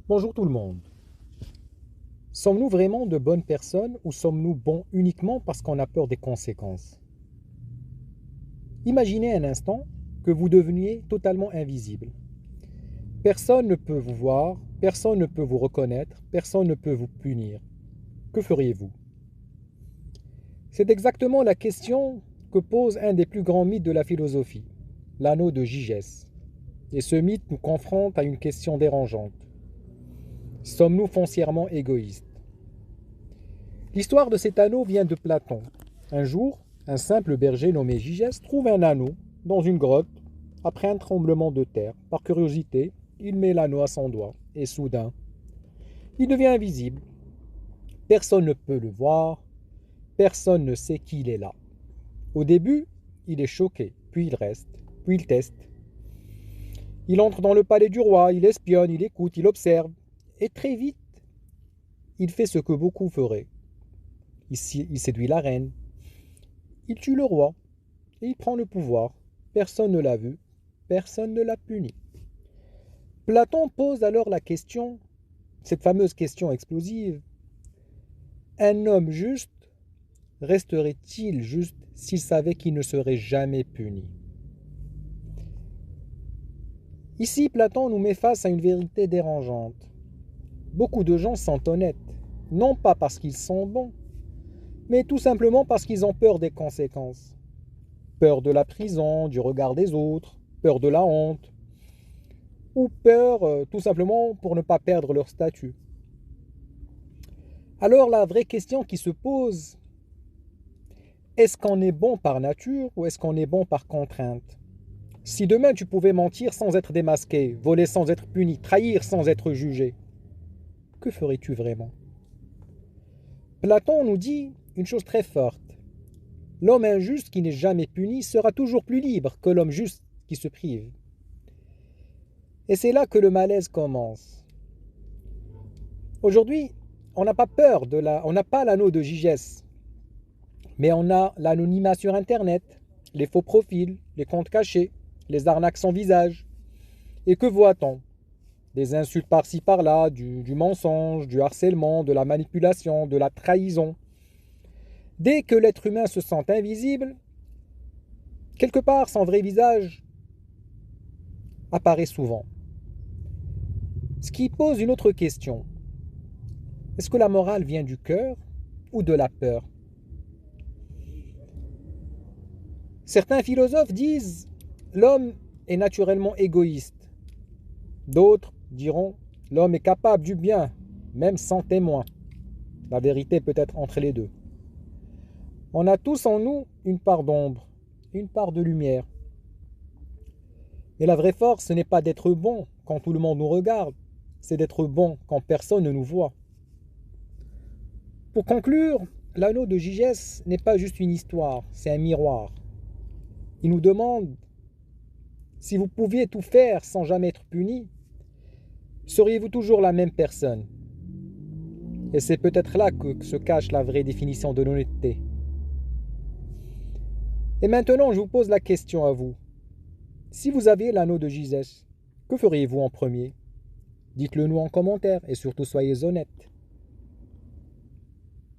Bonjour tout le monde. Sommes-nous vraiment de bonnes personnes ou sommes-nous bons uniquement parce qu'on a peur des conséquences? Imaginez un instant que vous deveniez totalement invisible. Personne ne peut vous voir, personne ne peut vous reconnaître, personne ne peut vous punir. Que feriez-vous? C'est exactement la question que pose un des plus grands mythes de la philosophie, l'anneau de Gigès. Et ce mythe nous confronte à une question dérangeante. Sommes-nous foncièrement égoïstes? L'histoire de cet anneau vient de Platon. Un jour, un simple berger nommé Gigès trouve un anneau dans une grotte après un tremblement de terre. Par curiosité, il met l'anneau à son doigt et soudain, il devient invisible. Personne ne peut le voir, personne ne sait qu'il est là. Au début, il est choqué, puis il reste, puis il teste. Il entre dans le palais du roi, il espionne, il écoute, il observe, et très vite, il fait ce que beaucoup feraient. Il séduit la reine, il tue le roi et il prend le pouvoir. Personne ne l'a vu, personne ne l'a puni. Platon pose alors la question, cette fameuse question explosive, un homme juste resterait-il juste s'il savait qu'il ne serait jamais puni? Ici, Platon nous met face à une vérité dérangeante. Beaucoup de gens sont honnêtes, non pas parce qu'ils sont bons, mais tout simplement parce qu'ils ont peur des conséquences. Peur de la prison, du regard des autres, peur de la honte, ou peur tout simplement pour ne pas perdre leur statut. Alors la vraie question qui se pose, est-ce qu'on est bon par nature ou est-ce qu'on est bon par contrainte? Si demain tu pouvais mentir sans être démasqué, voler sans être puni, trahir sans être jugé, que ferais-tu vraiment? Platon nous dit une chose très forte. L'homme injuste qui n'est jamais puni sera toujours plus libre que l'homme juste qui se prive. Et c'est là que le malaise commence. Aujourd'hui, on n'a pas peur on n'a pas l'anneau de Gigès, mais on a l'anonymat sur Internet, les faux profils, les comptes cachés, les arnaques sans visage. Et que voit-on? Des insultes par-ci par-là, du mensonge, du harcèlement, de la manipulation, de la trahison. Dès que l'être humain se sent invisible, quelque part son vrai visage apparaît souvent. Ce qui pose une autre question. Est-ce que la morale vient du cœur ou de la peur? Certains philosophes disent l'homme est naturellement égoïste. D'autres diront l'homme est capable du bien, même sans témoin. La vérité peut être entre les deux. On a tous en nous une part d'ombre, une part de lumière. Mais la vraie force, ce n'est pas d'être bon quand tout le monde nous regarde, c'est d'être bon quand personne ne nous voit. Pour conclure, l'anneau de Gigès n'est pas juste une histoire, c'est un miroir. Il nous demande si vous pouviez tout faire sans jamais être puni, seriez-vous toujours la même personne? Et c'est peut-être là que se cache la vraie définition de l'honnêteté. Et maintenant, je vous pose la question à vous. Si vous aviez l'anneau de Gigès, que feriez-vous en premier? Dites-le nous en commentaire et surtout soyez honnêtes.